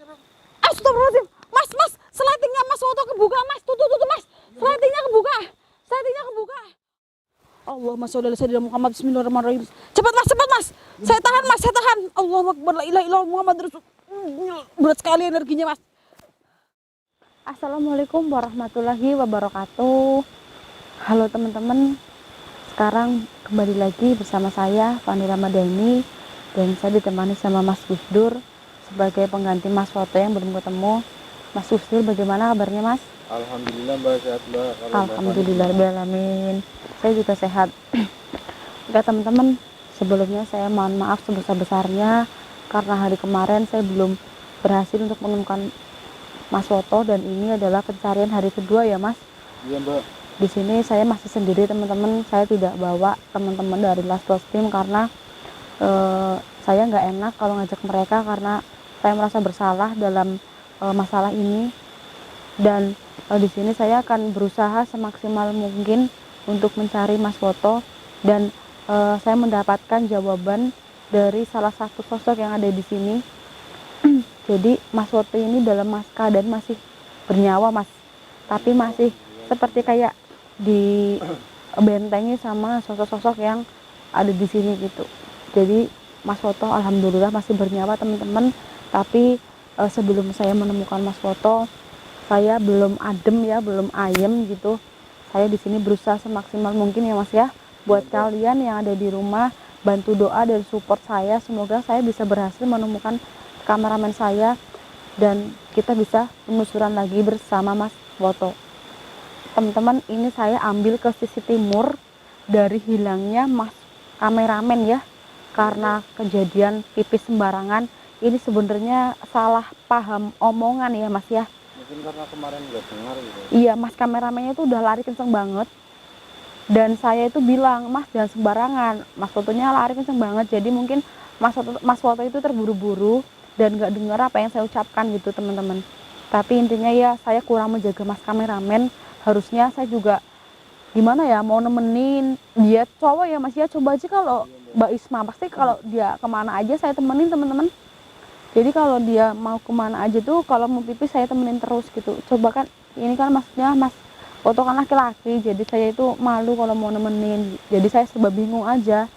Astagfirullahaladzim, mas, slidingnya Mas Woto kebuka, Mas. Tuh, Mas. Slidingnya kebuka. Allahumma sholli ala sayyidina Muhammad. Bismillahirrahmanirrahim. Cepat Mas. Saya tahan. Allahu Akbar, la ilaha illallah Muhammad Rasul. Berat sekali energinya, Mas. Assalamualaikum warahmatullahi wabarakatuh. Halo teman-teman. Sekarang kembali lagi bersama saya Fani Ramadhani, dan saya ditemani sama Mas Gusdur sebagai pengganti Mas Woto yang belum ketemu. Mas Gusdur, bagaimana kabarnya, Mas? Alhamdulillah Mbak, sehat Mbak. Alhamdulillahirrahmanirrahim. Saya juga sehat. Oke teman-teman, sebelumnya saya mohon maaf sebesar-besarnya karena hari kemarin saya belum berhasil untuk menemukan Mas Woto, dan ini adalah pencarian hari kedua ya, Mas. Iya Mbak. Di sini saya masih sendiri teman-teman. Saya tidak bawa teman-teman dari Last Lost Team karena saya nggak enak kalau ngajak mereka, karena saya merasa bersalah dalam masalah ini. Dan di sini saya akan berusaha semaksimal mungkin untuk mencari Mas Woto, dan saya mendapatkan jawaban dari salah satu sosok yang ada di sini. Jadi Mas Woto ini dalam keadaan masih bernyawa, Mas, tapi masih seperti kayak dibentengi sama sosok-sosok yang ada di sini gitu. Jadi Mas Woto alhamdulillah masih bernyawa teman-teman. Tapi sebelum saya menemukan Mas Woto, saya belum adem ya, belum ayem gitu. Saya di sini berusaha semaksimal mungkin ya, Mas ya. Buat kalian yang ada di rumah, bantu doa dan support saya. Semoga saya bisa berhasil menemukan kameramen saya dan kita bisa penelusuran lagi bersama Mas Woto. Teman-teman, ini saya ambil ke sisi timur dari hilangnya Mas kameramen ya. Karena kejadian pipis sembarangan, ini sebenarnya salah paham omongan ya, Mas ya. Mungkin karena kemarin nggak dengar gitu. Iya, Mas kameramennya itu udah lari kenceng banget. Dan saya itu bilang, Mas jangan sembarangan. Mas Wotonya lari kenceng banget. Jadi mungkin Mas Woto itu terburu-buru dan nggak dengar apa yang saya ucapkan gitu teman-teman. Tapi intinya ya, saya kurang menjaga Mas kameramen. Harusnya saya juga gimana ya, mau nemenin dia, cowok ya Mas ya. Coba aja kalau Mbak Isma, pasti kalau dia kemana aja saya temenin teman-teman. Jadi kalau dia mau kemana aja tuh, kalau mau pipis saya temenin terus gitu. Coba kan, ini kan maksudnya Mas Woto kan laki-laki, jadi saya itu malu kalau mau nemenin. Jadi saya serba bingung aja.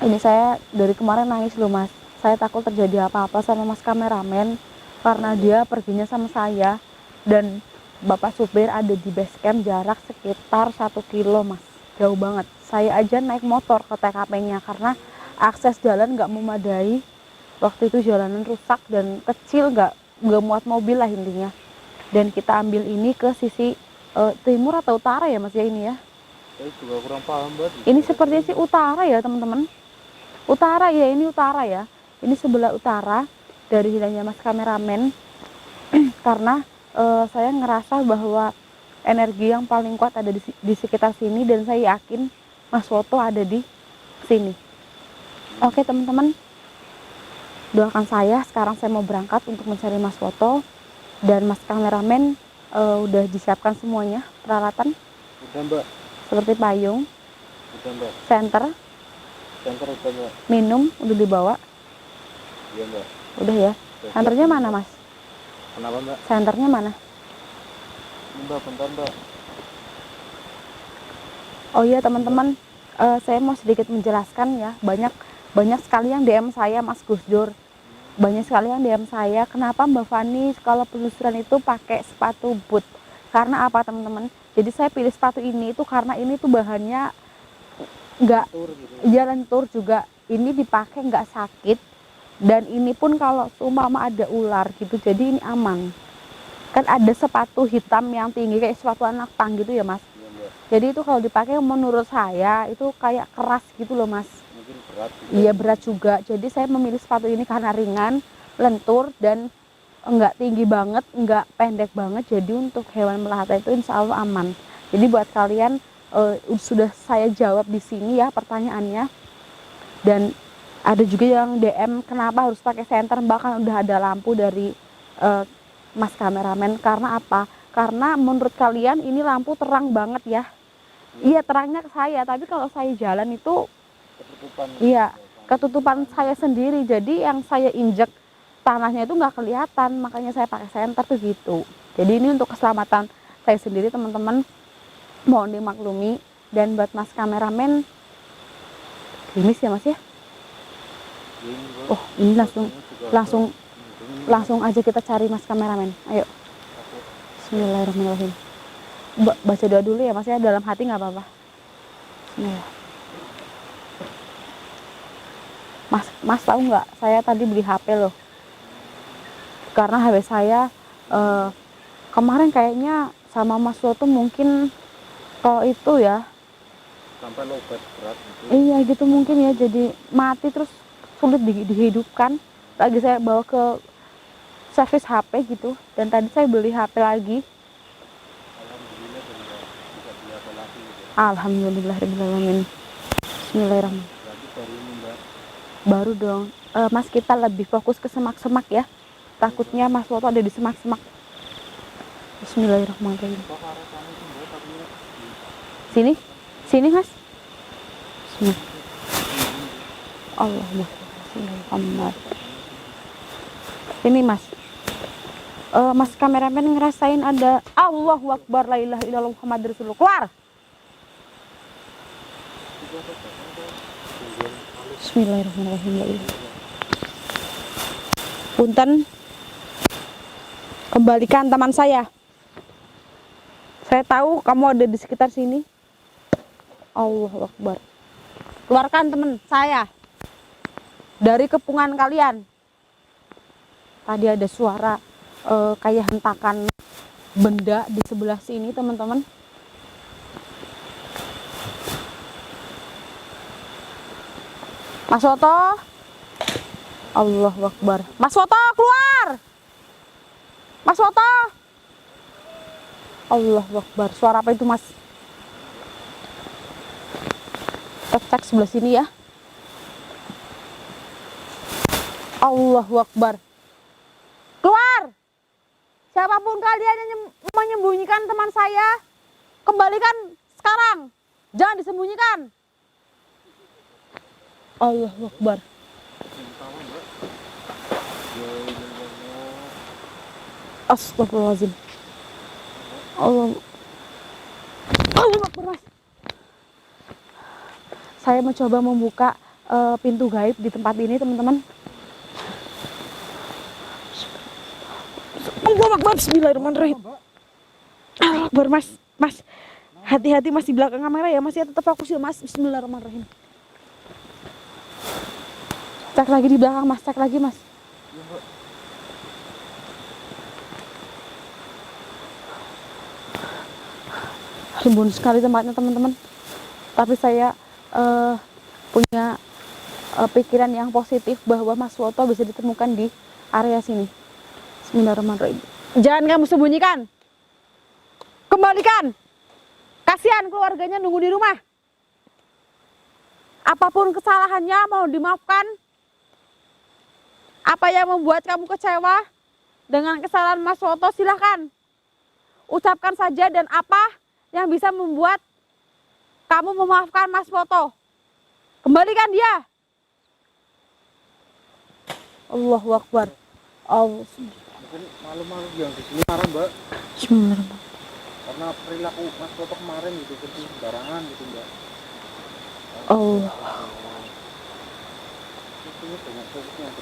Ini saya dari kemarin nangis loh, Mas. Saya takut terjadi apa-apa sama Mas kameramen karena dia perginya sama saya, dan Bapak supir ada di base camp jarak sekitar 1 kilo, Mas. Jauh banget. Saya aja naik motor ke TKP-nya karena akses jalan nggak memadai. Waktu itu jalanan rusak dan kecil, nggak muat mobil lah intinya. Dan kita ambil ini ke sisi timur atau utara ya, Mas ya, ini ya. Saya juga kurang paham Mbak. Ini sepertinya sih utara ya teman-teman. Utara ya, ini utara ya. Ini sebelah utara dari hilangnya Mas kameramen. Karena saya ngerasa bahwa energi yang paling kuat ada di sekitar sini, dan saya yakin Mas Woto ada di sini. Oke teman-teman, doakan saya. Sekarang saya mau berangkat untuk mencari Mas Woto, dan Mas kameramen udah disiapkan semuanya peralatan. Udah Mbak. Seperti payung, Udah Mbak. senter, Udah Mbak. minum udah dibawa. Iya Mbak. Udah ya. Senternya mana, Mas? Kenapa Mbak? Senternya mana? Ini Mbak, bentar Mbak. Oh iya teman-teman, saya mau sedikit menjelaskan ya. Banyak sekali yang DM saya, Mas Gusdur. Banyak sekali yang DM saya, kenapa Mbak Fani kalau penelusuran itu pakai sepatu boot? Karena apa teman-teman? Jadi saya pilih sepatu ini itu karena ini tuh bahannya nggak jalan tur juga. Ini dipakai nggak sakit, dan ini pun kalau seumpama ada ular gitu, jadi ini aman. Kan ada sepatu hitam yang tinggi kayak sepatu anak pang gitu ya, Mas. Jadi itu kalau dipakai menurut saya itu kayak keras gitu loh, Mas. Mungkin berat juga. Iya berat juga. Jadi saya memilih sepatu ini karena ringan, lentur, dan enggak tinggi banget, enggak pendek banget. Jadi untuk hewan melata itu insya Allah aman. Jadi buat kalian sudah saya jawab di sini ya pertanyaannya. Dan ada juga yang DM kenapa harus pakai senter, bahkan udah ada lampu dari Mas kameramen. Karena apa? Karena menurut kalian ini lampu terang banget ya. Iya terangnya ke saya, tapi kalau saya jalan itu Ketutupan. iya ketutupan saya sendiri. Jadi yang saya injek tanahnya itu nggak kelihatan, makanya saya pakai senter tuh gitu. Jadi ini untuk keselamatan saya sendiri teman-teman, mohon dimaklumi. Dan buat mas kameramen, gerimis ya mas ya. Oh ini langsung aja kita cari mas kameramen. Ayo. Bismillahirrahmanirrahim. Baca doa dulu ya mas ya, dalam hati nggak apa-apa. Bismillah. Mas tahu nggak, saya tadi beli HP loh, karena HP saya kemarin kayaknya sama Mas Soto mungkin kalau itu ya sampai lobat berat gitu. Iya gitu mungkin ya, jadi mati terus sulit dihidupkan. Lagi saya bawa ke servis HP gitu, dan tadi saya beli HP lagi. Alhamdulillah bisa beli HP lagi gitu. Alhamdulillahirobbilalamin. Bismillahirrahmanirrahim. Berarti baru ini Mbak. Baru dong. Mas kita lebih fokus ke semak-semak ya. Takutnya Mas Soto ada di semak-semak. Bismillahirrahmanirrahim. Kok arah sana itu Mbak, tapi Sini, sini mas. Bismillah. Allahumma sholli ala Muhammad. Ini mas. Mas kameramen ngerasain ada Allahu Akbar la ilaha illallah Muhammad Rasulullah. Keluar. Bismillahirrahmanirrahim. Punten, kembalikan teman saya. Saya tahu kamu ada di sekitar sini. Allahu Akbar. Keluarkan teman saya dari kepungan kalian. Tadi ada suara kayak hentakan benda di sebelah sini teman-teman. Mas Soto. Allahu Akbar. Mas Soto keluar. Mas Soto. Allahu Akbar. Suara apa itu mas? Kita cek sebelah sini ya. Allahu Akbar. Keluar. Siapapun kalian yang menyembunyikan teman saya, kembalikan sekarang. Jangan disembunyikan. Allahu Akbar. Astagfirullahaladzim. Allahu Akbar mas. Saya mencoba membuka pintu gaib di tempat ini teman-teman. Allahu Akbar. Bismillahirrahmanirrahim. Allahu Akbar mas. Mas hati-hati mas di belakang kamera ya mas ya, tetap fokus ya mas. Bismillahirrahmanirrahim. Cek lagi di belakang mas, cek lagi mas. Rimbun sekali tempatnya teman-teman. Tapi saya punya pikiran yang positif bahwa Mas Soto bisa ditemukan di area sini. Bismillahirrahmanirrahim. Jangan kamu sembunyikan. Kembalikan. Kasihan keluarganya nunggu di rumah. Apapun kesalahannya mau dimaafkan. Apa yang membuat kamu kecewa dengan kesalahan Mas Soto, silahkan ucapkan saja, dan apa yang bisa membuat kamu memaafkan Mas Soto, kembalikan dia. Allahu Akbar. Mungkin malu-malu yang di sini marah Mbak. Bismillahirrahmanirrahim. Karena perilaku Mas Soto kemarin gitu, seperti sembarangan gitu Mbak. Allah.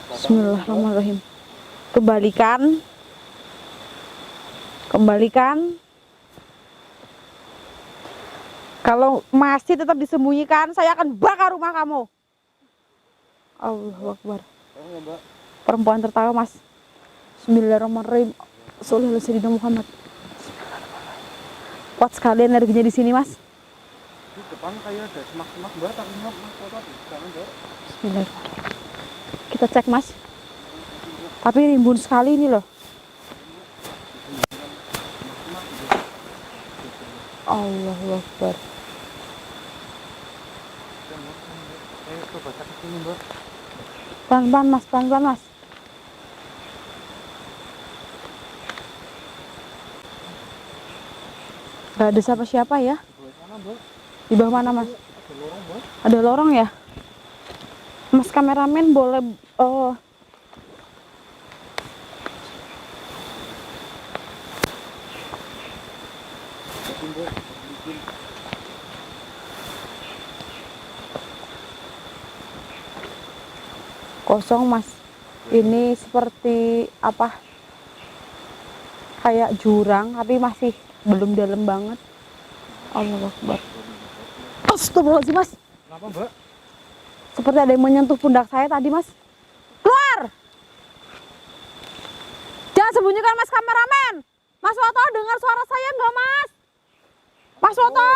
Bismillahirrahmanirrahim. Kembalikan. Kembalikan. Kalau masih tetap disembunyikan, saya akan bakar rumah kamu. Allahu Akbar. Perempuan tertawa mas. Bismillahirrahmanirrahim. Shollallahu alaihi Muhammad. Kuat sekali energinya di sini mas. Di depan kayak ada semak-semak Mbak, tapi Mas Soto jangan Mbak. Bismillahirrahmanirrahim. Kita cek mas. Tapi rimbun sekali ini loh. Allahu Akbar. Coba cek ke sini Mbak. Pelan-pelan mas, pelan-pelan mas. Gak ada siapa-siapa ya. Di bawah mana mas? Ada lorong ya? Mas kameramen boleh mbak bikin kosong mas. Ini seperti apa, kayak jurang tapi masih belum dalam banget. Allah Akbar. Astagfirullahaladzim mas, kenapa mbak? seperti ada yang menyentuh pundak saya tadi mas. Keluar, jangan sembunyikan mas kameramen. Mas Woto dengar suara saya enggak mas? Mas Woto,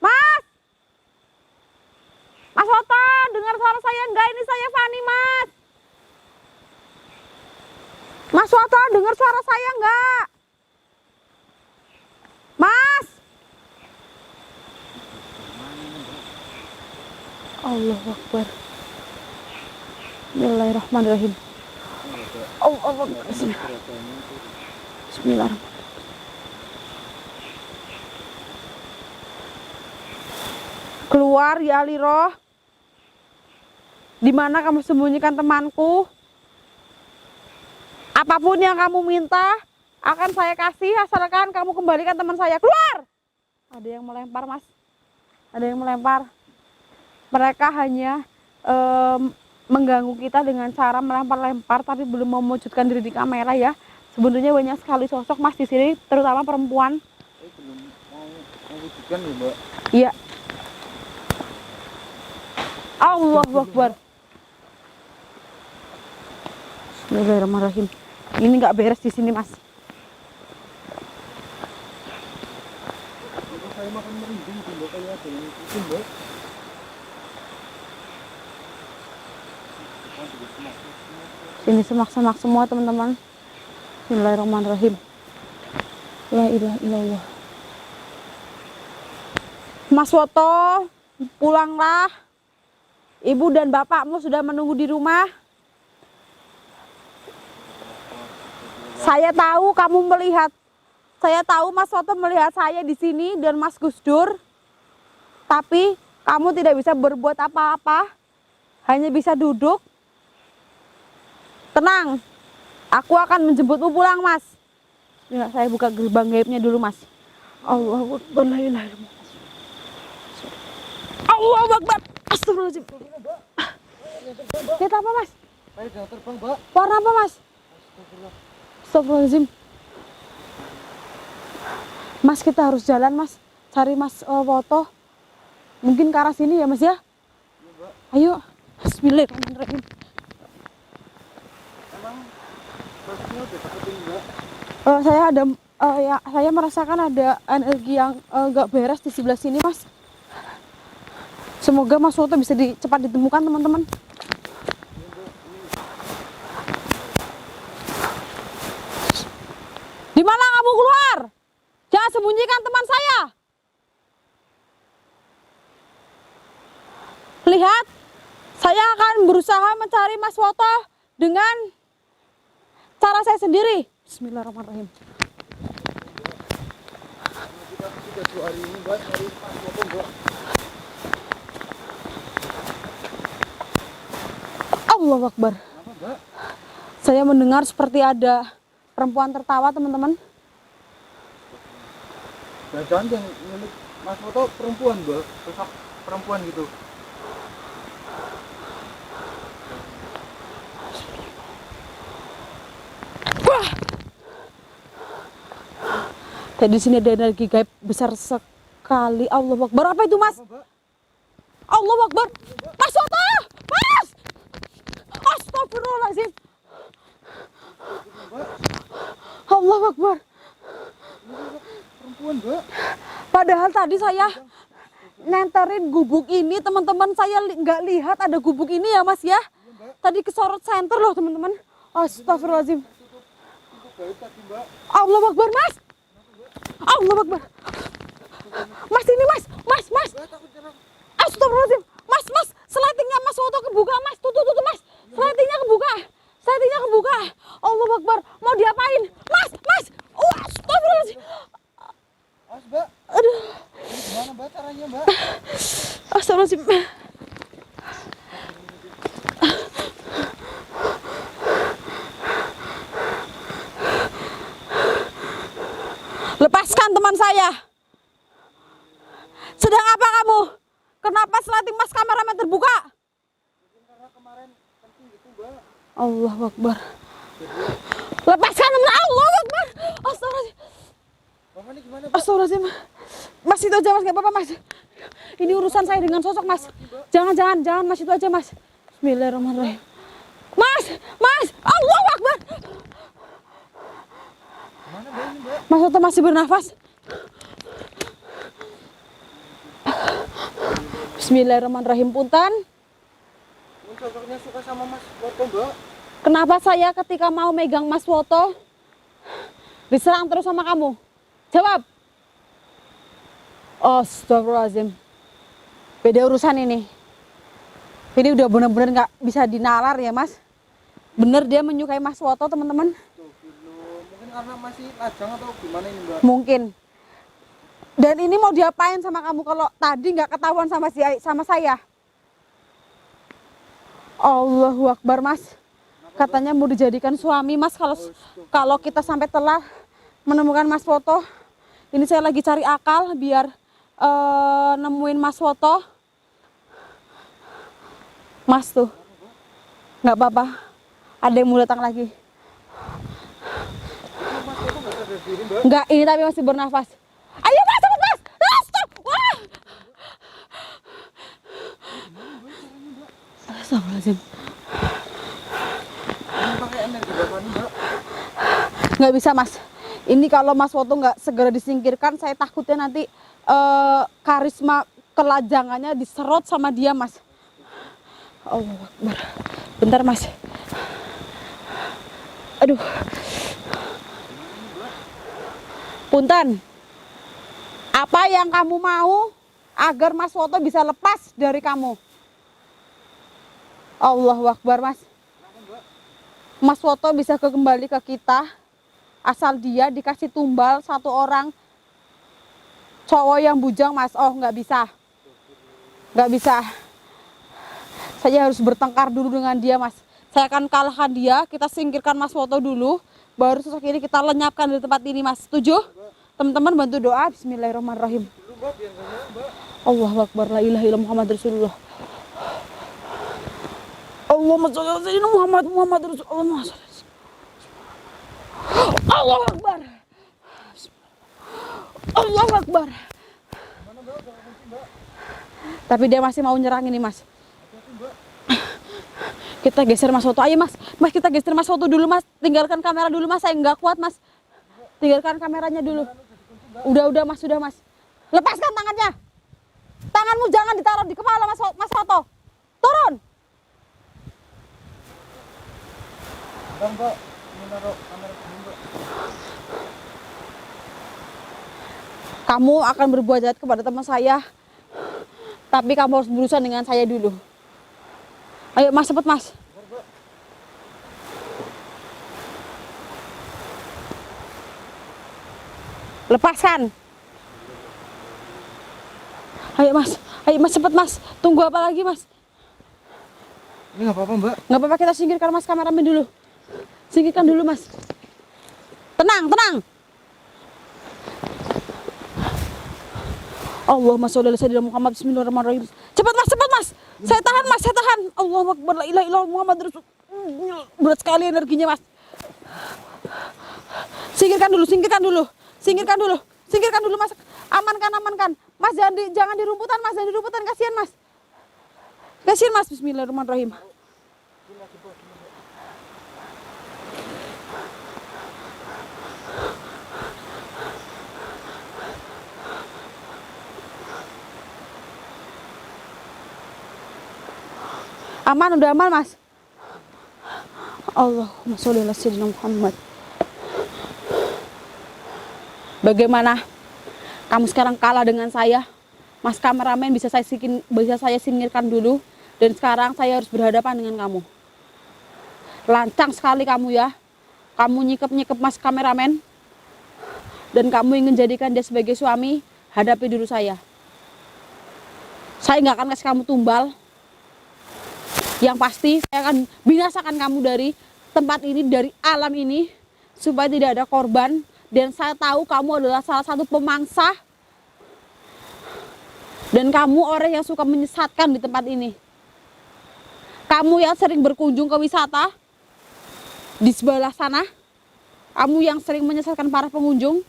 mas Woto dengar suara saya enggak? Ini saya Fani mas. Mas Woto dengar suara saya enggak? Mas. Allahu Akbar. Bismillahirrahmanirrahim. Allahu Akbar. Bismillahirrahmanirrahim. Keluar ya Aliroh. Di mana kamu sembunyikan temanku? Apapun yang kamu minta akan saya kasih asalkan kamu kembalikan teman saya. Keluar. Ada yang melempar mas. Ada yang melempar. Mereka hanya mengganggu kita dengan cara melempar-lempar tapi belum mewujudkan diri di kamera ya. Sebenarnya banyak sekali sosok mas di sini, terutama perempuan. Belum mau mewujudkan ya mbak. Iya. Allahu Akbar. Bismillahirrahmanirrahim. Ini nggak beres di sini mas. Saya makan merinding mbak, kayak ada yang ikutin mbak. Sini semak-semak semua teman-teman. Bismillahirrahmanirrahim. La ilaha illallah. Mas Woto, pulanglah. Ibu dan bapakmu sudah menunggu di rumah. Saya tahu kamu melihat. Saya tahu Mas Woto melihat saya di sini dan Mas Gus Dur. Tapi kamu tidak bisa berbuat apa-apa. Hanya bisa duduk. Tenang. Aku akan menjemputmu pulang, Mas. Ya, saya buka gerbang gaibnya dulu, Mas. Allahu Akbar, la ilaha illallah. Allahu Akbar. Astagfirullahaladzim. Kita apa, Mas? Saya jangan terbang mbak. Warna apa, Mas? Astagfirullahaladzim. Mas, kita harus jalan, Mas. Cari Mas Woto. Mungkin ke arah sini ya, Mas ya? Ayo. Bismillahirrahmanirrahim. Emang posisinya udah dapetin mbak? Saya merasakan ada energi yang gak beres di sebelah sini, Mas. Semoga Mas Woto bisa cepat ditemukan, teman-teman. Di mana kamu keluar? Jangan sembunyikan teman saya. Lihat, saya akan berusaha mencari Mas Woto dengan cara saya sendiri. Bismillahirrahmanirrahim. Kita sudah 2 hari ini mbak cari Mas Woto mbak. Allahu Akbar. Kenapa mbak? Saya mendengar seperti ada perempuan tertawa, teman-teman. Jangan-jangan yang milik Mas Woto perempuan mbak, sosok perempuan gitu. Wah. Tadi di sini ada energi gaib besar sekali. Allahu Akbar. Apa itu, Mas? Apa mbak? Allahu Akbar. Mas Woto! Mas! Astagfirullahaladzim. Allahu Akbar. Perempuan mbak. Padahal tadi saya nenterin gubuk ini, teman-teman, saya nggak lihat ada gubuk ini ya, Mas ya. Tadi kesorot senter loh, teman-teman. Astagfirullahaladzim. Tutup gaib tadi mbak. Allahu Akbar, Mas. Allahu Akbar. Mas, ini Mas. Mas. Mbak takut nyerang. Astagfirullahaladzim. Mas. Slidingnya Mas Woto kebuka, Mas. Tuh, Mas. Slidingnya kebuka. Allahu Akbar. Mau diapain? Mas. Astagfirullahaladzim. Mas mbak. Aduh. Ini gimana mbak caranya mbak? Astagfirullahaladzim. Lepaskan. Lepaskan teman saya. Sedang apa kamu? Kenapa sliding mas kameramen terbuka? Karena kemarin penting gitu, Mbak. Allahu Akbar. Lepaskan teman. Allahu Akbar. Astagfirullahaladzim. Bapak ini gimana, Mbak? Astagfirullahaladzim. Mas itu aja mas, gak apa-apa mas. Ini urusan saya dengan sosok mas. Jangan mas, itu aja mas. Bismillahirrahmanirrahim. Mas, Allahu Akbar. Gimana, Mbak, ini, Mbak? Mas Soto masih bernafas. Bismillahirrahmanirrahim. Punten. Ini sosoknya suka sama Mas Woto, Mbak. Kenapa saya ketika mau megang Mas Woto diserang terus sama kamu? Jawab. Astagfirullahaladzim. Beda urusan ini. Ini udah bener-bener nggak bisa dinalar ya mas. Bener dia menyukai Mas Woto teman-teman. Mungkin karena masih lajang atau gimana ini, Mbak? Mungkin. Dan ini mau diapain sama kamu kalau tadi nggak ketahuan sama saya? Allahu Akbar mas. Katanya mau dijadikan suami mas kalau kita sampai telah menemukan Mas Woto. Ini saya lagi cari akal biar nemuin Mas Woto. Mas tuh nggak apa-apa. Ada yang mau datang lagi. Mas Woto nggak sadar diri, Mbak. Enggak, ini tapi masih bernafas. Ayo mas, cepet mas. Stop. Wah. Astagfirullahaladzim. Ini pakai energi Bapak nih, Mbak. Nggak bisa mas. Ini kalau Mas Woto nggak segera disingkirkan, saya takutnya nanti karisma kelajangannya diserot sama dia mas. Allah Akbar. Bentar mas. Aduh. Punten. Apa yang kamu mau agar Mas Woto bisa lepas dari kamu? Allahu Akbar mas. Mas Woto bisa kembali ke kita asal dia dikasih tumbal satu orang cowok yang bujang mas. Oh nggak bisa. Nggak bisa. Saya harus bertengkar dulu dengan dia mas. Saya akan kalahkan dia, kita singkirkan Mas Woto dulu, baru sosok ini kita lenyapkan dari tempat ini mas. Setuju? Teman-teman bantu doa. Bismillahirrahmanirrahim. Dulu, Mbak, biar nggak nyala, Mbak. Allahu Akbar, la ilaha illallah Muhammad Rasulullah. Allahumma sholli ala sayyidina Muhammad Rasulullah. Allahu Akbar. Allahu Akbar. Mana, Mbak? Udah kunci, Mbak. Tapi dia masih mau nyerang ini mas. Hati-hati, Mbak. Kita geser Mas Woto. Ayo mas. Mas kita geser Mas Woto dulu mas. Tinggalkan kamera dulu mas. Saya nggak kuat mas. Tinggalkan kameranya dulu. Udah mas, sudah mas. Lepaskan tangannya. Tanganmu jangan ditaruh di kepala Mas Woto. Turun. Bentar, Mbak. Ini naruh kamera dulu, Mbak. Kamu akan berbuat jahat kepada teman saya. Tapi kamu harus berurusan dengan saya dulu. Ayo mas, cepet mas. Bentar, Mbak. Lepaskan. Ayo mas cepet mas. Tunggu apa lagi mas? Ini nggak apa-apa, Mbak. Nggak apa-apa, kita singkirkan mas kameramen dulu. Singkirkan dulu mas. Tenang. Allahumma sholli ala sayyidina Muhammad. Bismillahirrahmanirrahim. Cepat mas. Saya tahan. Allahu Akbar, la ilaha illallah Muhammad Rasulullah. Berat sekali energinya mas. Singkirkan dulu mas. Amankan. Mas jangan di rumputan mas, kasihan mas. Bismillahirrahmanirrahim. Udah aman mas. Allahumma sholli ala sayyidina Muhammad. Bagaimana? Kamu sekarang kalah dengan saya. Mas kameramen bisa saya singkirkan dulu. Dan sekarang saya harus berhadapan dengan kamu. Lancang sekali kamu ya. Kamu nyikep mas kameramen. Dan kamu ingin jadikan dia sebagai suami. Hadapi dulu saya. Saya nggak akan kasih kamu tumbal. Yang pasti saya akan binasakan kamu dari tempat ini, dari alam ini. Supaya tidak ada korban Dan saya tahu kamu adalah salah satu pemangsa. Dan kamu orang yang suka menyesatkan di tempat ini. Kamu yang sering berkunjung ke wisata di sebelah sana. Kamu yang sering menyesatkan para pengunjung.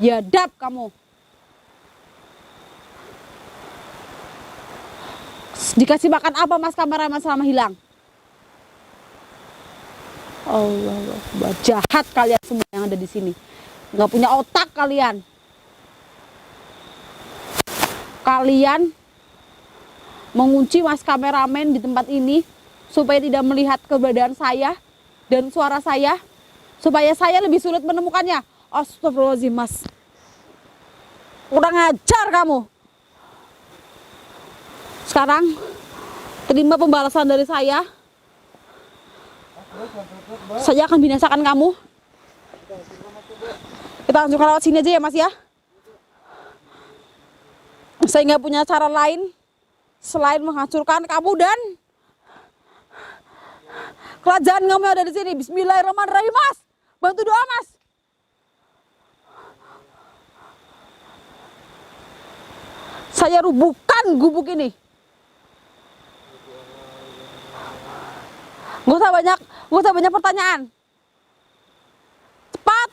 Biadab kamu. Dikasih makan apa mas kameramen selama hilang? Allah Akbar. Jahat kalian semua yang ada di sini. Nggak punya otak kalian. Kalian mengunci mas kameramen di tempat ini supaya tidak melihat keberadaan saya dan suara saya, supaya saya lebih sulit menemukannya. Astagfirullahaladzim mas. Kurang ajar kamu. Sekarang terima pembalasan dari saya. Saya akan binasakan kamu. Kita langsung lewat sini aja ya mas ya. Saya nggak punya cara lain selain menghancurkan kamu dan kerajaan kamu yang ada di sini. Bismillahirrahmanirrahim mas. Bantu doa mas. Saya rubuhkan gubuk ini. Gak usah banyak pertanyaan. Cepat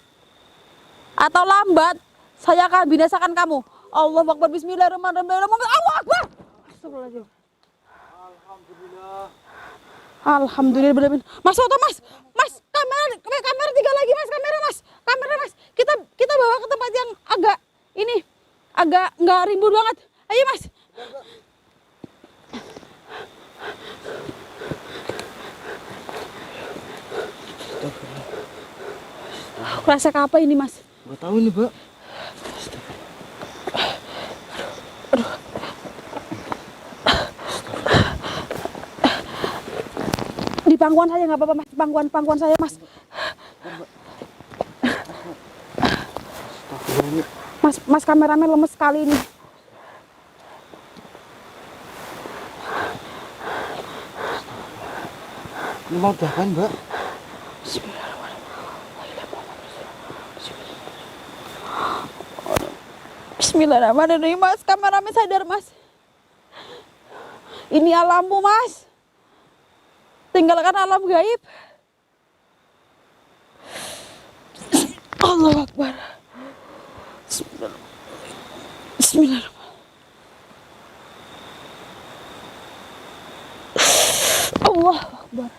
atau lambat saya akan binasakan kamu. Allah Akbar. Bismillahirrahmanirrahim. Allah Akbar. Astagfirullahaladzim. Alhamdulillah. Mas foto mas. Mas kamera 3 lagi mas. Kamera mas. Kita bawa ke tempat yang agak nggak rimbun banget. Ayo mas. Resek apa ini mas? Gak tahu ini mbak. Di pangkuan saya nggak apa-apa mas. Pangkuan saya mas. Mas kameramen lemes sekali ini. Ini mau udahan mbak. Bismillahirrahmanirrahim mas. Kameramen sadar mas. Ini alammu mas. Tinggalkan alam gaib. Allah Akbar. Bismillahirrahmanirrahim. Allah Akbar.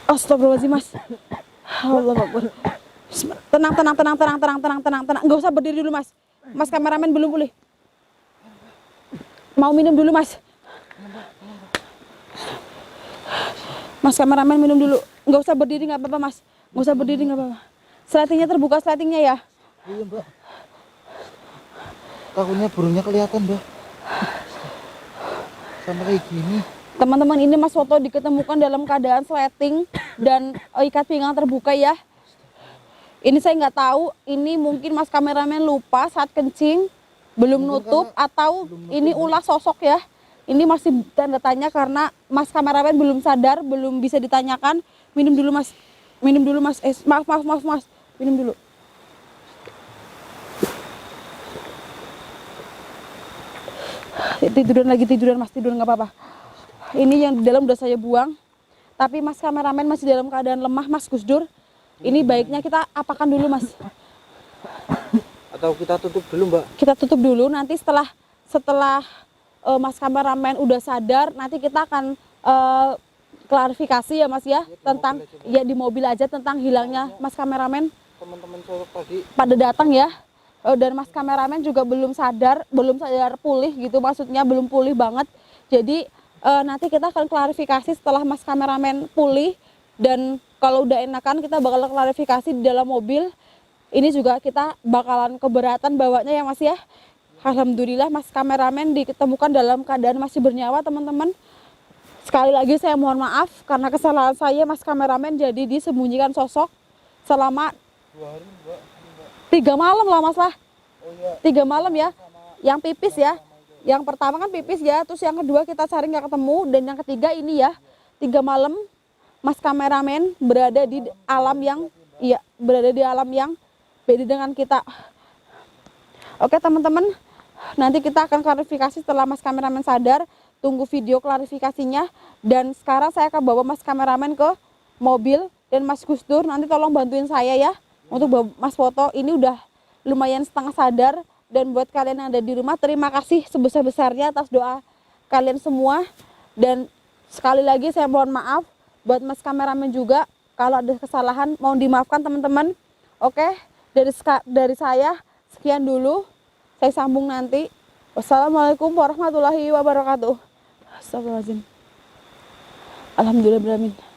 Astagfirullahaladzim mas. Allah Akbar. Tenang. Nggak usah berdiri dulu mas. Mas kameramen belum pulih. Mau minum dulu mas. Mas kameramen minum dulu. Nggak usah berdiri nggak apa-apa mas. Nggak usah berdiri nggak apa-apa. Slatingnya terbuka slatingnya ya. Iya mbak. Takutnya burungnya kelihatan mbak. Sama kayak gini. Teman-teman ini mas foto diketemukan dalam keadaan slating dan ikat pinggang terbuka ya. Ini saya nggak tahu. Ini mungkin mas kameramen lupa saat kencing belum nutup atau ini ulah sosok ya. Ini masih tanda tanya karena mas kameramen belum sadar, belum bisa ditanyakan. Minum dulu mas. Maaf. Minum dulu. Tiduran mas, tidur nggak apa-apa. Ini yang di dalam udah saya buang. Tapi mas kameramen masih dalam keadaan lemah mas Gusdur. Ini baiknya kita apakan dulu mas. Atau kita tutup dulu mbak? Kita tutup dulu, nanti setelah mas kameramen udah sadar, nanti kita akan klarifikasi ya mas ya, tentang ya di mobil aja tentang hilangnya mas kameramen. Teman-teman sosok tadi pada datang ya, dan mas kameramen juga belum sadar pulih gitu, maksudnya belum pulih banget. Jadi nanti kita akan klarifikasi setelah mas kameramen pulih, dan kalau udah enakan kita bakal klarifikasi di dalam mobil. Ini juga kita bakalan keberatan bawanya ya mas ya. Alhamdulillah mas kameramen ditemukan dalam keadaan masih bernyawa teman-teman. Sekali lagi saya mohon maaf karena kesalahan saya mas kameramen jadi disembunyikan sosok selama 2 hari mbak. 3 malam lah mas lah. Oh iya. 3 malam ya. Yang pipis ya. Yang pertama kan pipis ya, terus yang kedua kita cari nggak ketemu, dan yang ketiga ini ya 3 malam mas kameramen berada di alam yang iya berada di alam yang beda dengan kita. Oke teman-teman, nanti kita akan klarifikasi setelah Mas kameramen sadar. Tunggu video klarifikasinya. Dan sekarang saya akan bawa Mas kameramen ke mobil. Dan Mas Gus Dur nanti tolong bantuin saya ya untuk bawa Mas foto. Ini udah lumayan setengah sadar. Dan buat kalian yang ada di rumah, terima kasih sebesar-besarnya atas doa kalian semua. Dan sekali lagi saya mohon maaf buat Mas kameramen juga kalau ada kesalahan, mohon dimaafkan teman-teman. Oke, dari saya sekian dulu. Saya sambung nanti. Wassalamualaikum warahmatullahi wabarakatuh. Astagfirullahaladzim. Alhamdulillahirrahmanirrahim.